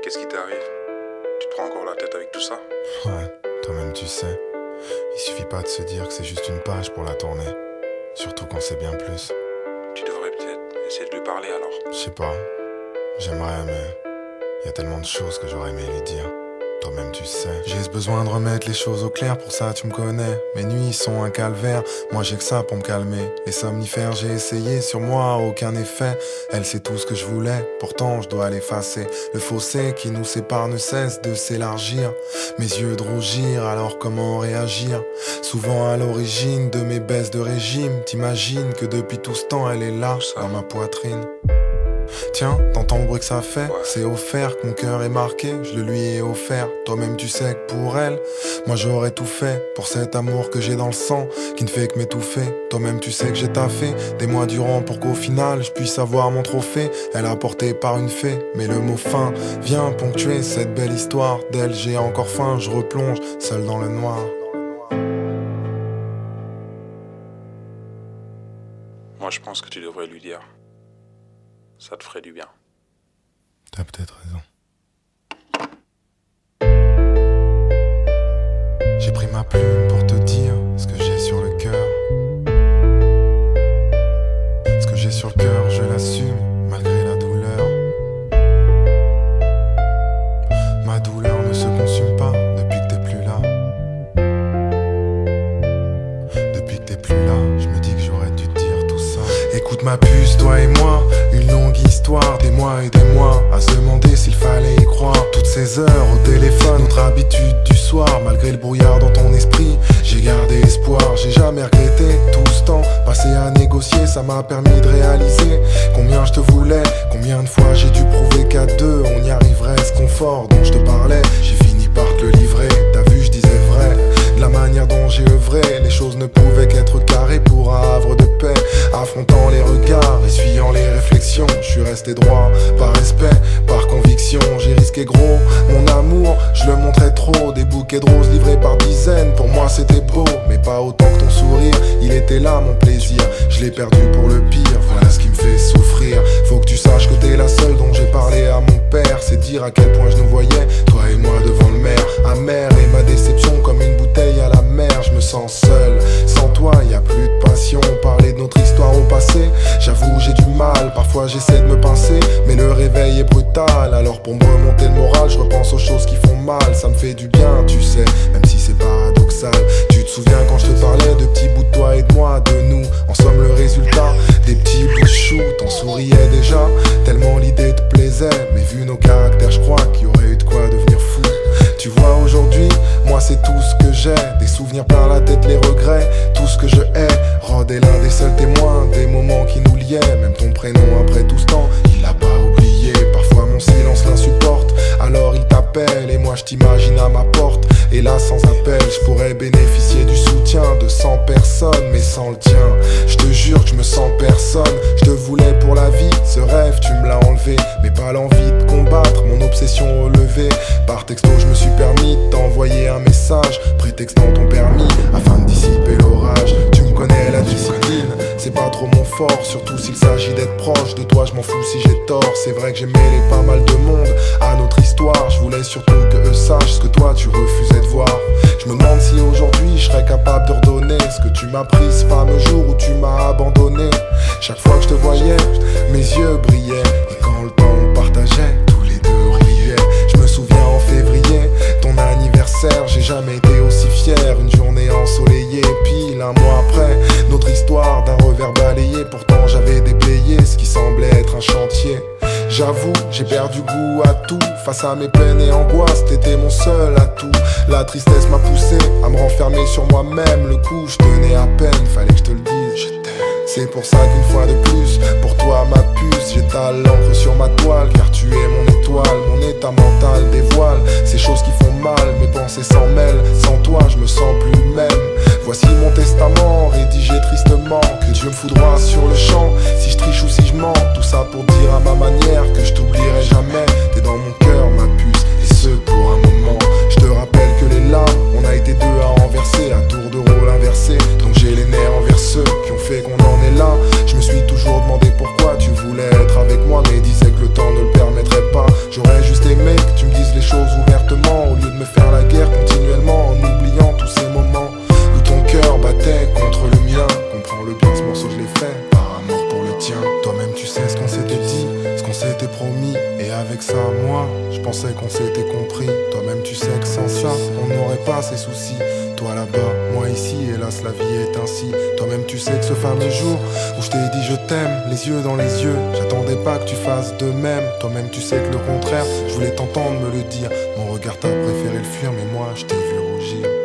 Qu'est-ce qui t'arrive? Tu te prends encore la tête avec tout ça? Ouais, toi-même tu sais. Il suffit pas de se dire que c'est juste une page pour la tourner. Surtout quand c'est bien plus. Tu devrais peut-être essayer de lui parler alors. Je sais pas. J'aimerais, mais y a tellement de choses que j'aurais aimé lui dire. Toi-même tu sais. J'ai ce besoin de remettre les choses au clair, pour ça tu me connais. Mes nuits sont un calvaire, moi j'ai que ça pour me calmer. Les somnifères j'ai essayé, sur moi aucun effet. Elle sait tout ce que je voulais, pourtant je dois l'effacer. Le fossé qui nous sépare ne cesse de s'élargir. Mes yeux de rougir, alors comment réagir? Souvent à l'origine de mes baisses de régime. T'imagines que depuis tout ce temps elle est là, dans ma poitrine. Tiens, t'entends le bruit que ça fait? Ouais. C'est offert que mon cœur est marqué, je le lui ai offert. Toi-même tu sais que pour elle, moi j'aurais tout fait. Pour cet amour que j'ai dans le sang, qui ne fait que m'étouffer. Toi-même tu sais que j'ai taffé des mois durant pour qu'au final je puisse avoir mon trophée. Elle a porté par une fée, mais le mot fin vient ponctuer cette belle histoire. D'elle j'ai encore faim, je replonge seul dans le noir. Moi je pense que tu devrais lui dire. Ça te ferait du bien. T'as peut-être raison. J'ai pris ma plume pour te dire ce que j'ai sur le cœur. Ce que j'ai sur le cœur, je l'assume malgré la douleur. Ma douleur ne se consume pas depuis que t'es plus là. Depuis que t'es plus là, je me dis que j'aurais dû te dire tout ça. Écoute ma puce, toi et moi, une longue histoire, des mois et des mois, à se demander s'il fallait y croire. Toutes ces heures au téléphone, notre habitude du soir, malgré le brouillard dans ton esprit, j'ai gardé espoir. J'ai jamais regretté tout ce temps passé à négocier, ça m'a permis de réaliser combien je te voulais, combien de fois j'ai dû prouver qu'à deux on y arriverait. Ce confort dont je te parlais, j'ai fini par te le livrer. T'as vu, je disais vrai, de la manière dont j'ai œuvré, les choses ne pouvaient qu'être carrées pour un havre de paix. Affrontant les regards, essuyant les réflexions, je suis resté droit, par respect, par conviction. J'ai risqué gros, mon amour, je le montrais trop. Des bouquets de roses livrés par dizaines, pour moi c'était beau, mais pas autant que ton sourire. Il était là mon plaisir, je l'ai perdu pour le pire. Voilà ce qui me fait souffrir. Faut que tu saches que t'es la seule dont j'ai parlé à mon père. C'est dire à quel point je nous voyais, toi et moi devant le maire. Amer et ma déception comme une bouteille à la mer. Je me sens seul, sans toi y a plus de passion. Parler de notre histoire au passé, j'avoue j'ai du mal. Parfois j'essaie de me pincer, mais le réveil est brutal. Alors pour me remonter le moral, je repense aux choses qui font mal. Ça me fait du bien, tu sais, même si c'est paradoxal. Tu te souviens quand je te parlais de petits bouts de toi et de moi, de nous. En somme le résultat, des petits bouts de chou. T'en souriais déjà, tellement l'idée te plaisait. Mais vu nos caractères, je crois qu'il y aurait eu de quoi devenir fou. Tu vois aujourd'hui, moi c'est tout ce que j'ai. Des souvenirs plein la tête, les regrets, tout ce que je hais. Rod est l'un des seuls témoins des moments qui nous liaient. Même ton prénom après tout ce temps, il l'a pas oublié. Parfois mon silence l'insupporte, alors il t'appelle et moi je t'imagine à ma porte. Et là sans appel, je pourrais bénéficier du soutien de 100 personnes, mais sans le tien, je te jure que je me sens personne. Je te voulais pour la vie, ce rêve tu me l'as enlevé. Mais pas l'envie de combattre, mon obsession relevée. Par texto je me suis permis de t'envoyer un message, prétextant ton permis afin de dissiper l'orage. Tu me connais, la discipline, c'est pas trop mon fort. Surtout s'il s'agit d'être proche de toi, je m'en fous si j'ai tort. C'est vrai que j'ai mêlé pas mal de monde à notre histoire. Je voulais surtout que eux sachent ce que toi tu refusais de voir. Je me demande si aujourd'hui je serais capable de redonner ce que tu m'as pris ce fameux jour où tu m'as abandonné. Chaque fois que je te voyais, mes yeux brillaient. Et quand le temps me partageait, tous les deux on riait. Je me souviens en février, ton anniversaire, j'ai jamais été aussi fier. Une journée ensoleillée, pile un mois après, notre histoire d'un revers balayé. Pourtant j'avais déblayé ce qui semblait être un chantier. J'avoue, j'ai perdu goût à tout. Face à mes peines et angoisses, t'étais mon seul atout. La tristesse m'a poussé à me renfermer sur moi-même. Le coup, je tenais à peine, fallait que je te le dise, je t'aime. C'est pour ça qu'une fois de plus, pour toi ma puce, j'étale l'encre sur ma toile. Car tu es mon étoile, mon état mental dévoile ces choses qui font mal, mes pensées s'en mêlent. Sans toi, je me sens plus le même. Voici mon testament, rédigé tristement. Que Dieu me foudroie sur le champ, si je triche ou si je mens. Tout ça pour dire à ma manière que je t'oublierai jamais. T'es dans mon cœur, ma puce, et ce pour un moment. Je te rappelle que les larmes, on a été deux à renverser, à tour de rôle inversé. Donc j'ai les nerfs envers ceux qui ont fait qu'on en est là. Je me suis toujours demandé pourquoi tu voulais être avec moi, mais disais que le temps ne le permettrait pas. J'aurais juste aimé que tu moi, je pensais qu'on s'était compris. Toi-même tu sais que sans ça, on n'aurait pas ces soucis. Toi là-bas, moi ici, hélas la vie est ainsi. Toi-même tu sais que ce fameux jour où je t'ai dit je t'aime, les yeux dans les yeux, j'attendais pas que tu fasses de même. Toi-même tu sais que le contraire, je voulais t'entendre me le dire. Mon regard t'a préféré le fuir, mais moi je t'ai vu rougir.